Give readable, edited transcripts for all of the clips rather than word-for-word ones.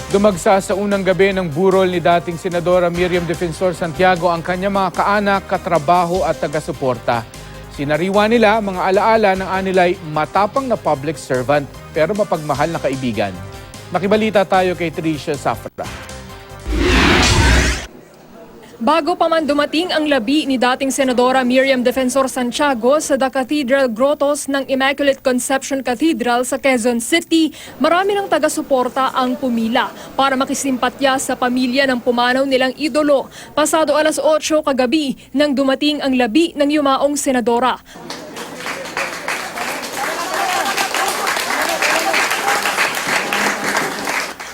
Dumagsa sa unang gabi ng burol ni dating Senadora Miriam Defensor Santiago ang kanyang mga kaanak, katrabaho at taga-suporta. Sinariwa nila mga alaala ng anilay matapang na public servant pero mapagmahal na kaibigan. Makibalita tayo kay Tricia Safra. Bago pa man dumating ang labi ni dating Senadora Miriam Defensor Santiago sa The Cathedral Grottos ng Immaculate Conception Cathedral sa Quezon City, marami ng taga-suporta ang pumila para makisimpatya sa pamilya ng pumanaw nilang idolo. Pasado alas 8 kagabi nang dumating ang labi ng yumaong senadora.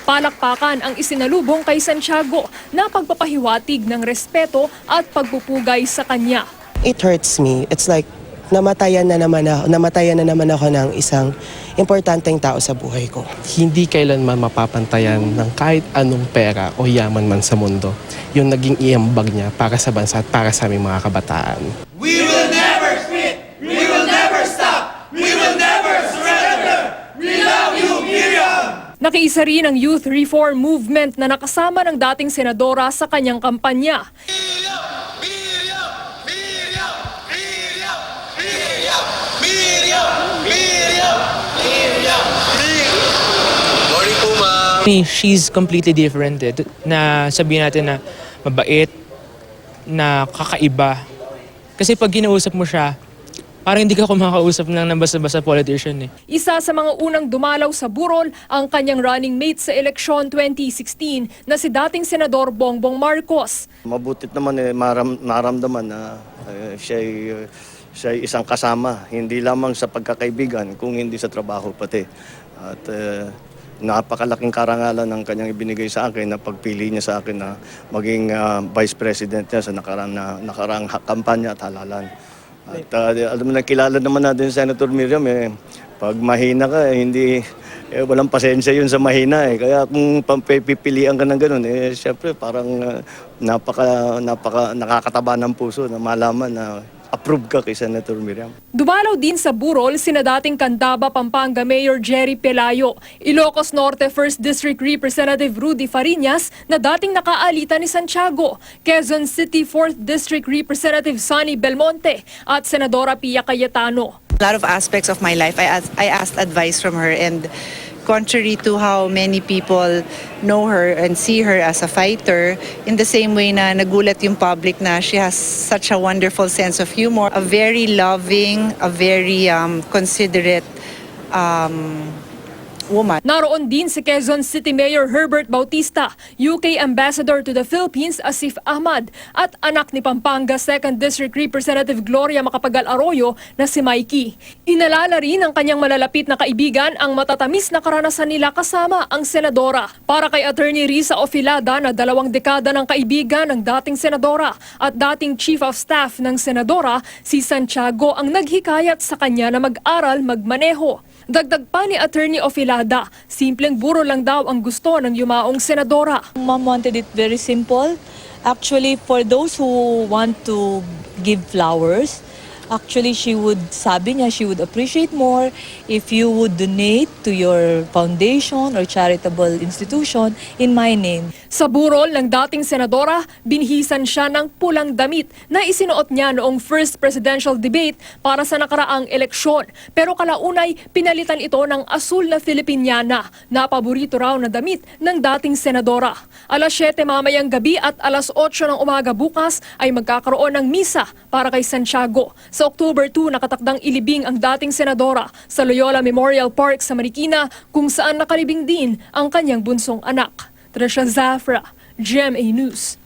Palakpakan ang isinalubong kay Santiago na pagpapahiwatig ng respeto at pagpupugay sa kanya. It hurts me. It's like namatayan na naman ako ng isang importanteng tao sa buhay ko. Hindi kailanman mapapantayan ng kahit anong pera o yaman man sa mundo yung naging iambag niya para sa bansa at para sa aming mga kabataan. We will never quit! We will never stop! We will never surrender! We love you, Miriam! Nakiisa rin ang Youth Reform Movement na nakasama ng dating senadora sa kanyang kampanya. She's completely different na sabihin natin na mabait, na kakaiba. Kasi pag ginausap mo siya, parang hindi ka kumakausap ng basta-basta politician . Isa sa mga unang dumalaw sa burol ang kanyang running mate sa eleksyon 2016 na si dating Senador Bongbong Marcos. Mabutit naman maramdaman na siya isang kasama, hindi lamang sa pagkakaibigan, kung hindi sa trabaho pati. At napakalaking karangalan ng kanyang ibinigay sa akin na pagpili niya sa akin na maging Vice President niya sa nakaraang kampanya at halalan. At alam mo na, kilala naman natin Senator Miriam, pag mahina ka, walang pasensya yun sa mahina . Kaya kung pipilian ka ng ganun, syempre parang nakakataba ng puso na malaman na approve ka kay Senator Miriam. Dumalaw din sa burol sina dating Candaba, Pampanga Mayor Jerry Pelayo, Ilocos Norte 1st District Representative Rudy Fariñas na dating nakaalitan ni Santiago, Quezon City 4th District Representative Sonny Belmonte at Senadora Pia Cayetano. A lot of aspects of my life, I asked advice from her, and contrary to how many people know her and see her as a fighter, in the same way na nagulat yung public na she has such a wonderful sense of humor, a very loving, a very considerate woman. Naroon din si Quezon City Mayor Herbert Bautista, UK Ambassador to the Philippines Asif Ahmad at anak ni Pampanga 2nd District Representative Gloria Macapagal Arroyo na si Mikey. Inalala rin ng kanyang malalapit na kaibigan ang matatamis na karanasan nila kasama ang senadora. Para kay Attorney Risa Ofilada na 2 dekada ng kaibigan ng dating senadora at dating Chief of Staff ng senadora, si Santiago ang naghikayat sa kanya na mag-aral magmaneho. Dagdag pa ni Attorney Ofilada, simpleng buro lang daw ang gusto ng yumaong senadora. Mom wanted it very simple. Actually, for those who want to give flowers, actually she would appreciate more if you would donate to your foundation or charitable institution in my name. Sa burol ng dating senadora, binhisan siya ng pulang damit na isinuot niya noong first presidential debate para sa nakaraang eleksyon. Pero kalaunay, pinalitan ito ng asul na Filipiniana na paborito raw na damit ng dating senadora. Alas 7 mamayang gabi at alas 8 ng umaga bukas ay magkakaroon ng misa para kay Santiago. Sa October 2, nakatakdang ilibing ang dating senadora sa Loyola Memorial Park sa Marikina kung saan nakalibing din ang kanyang bunsong anak. Tricia Safra, GMA News.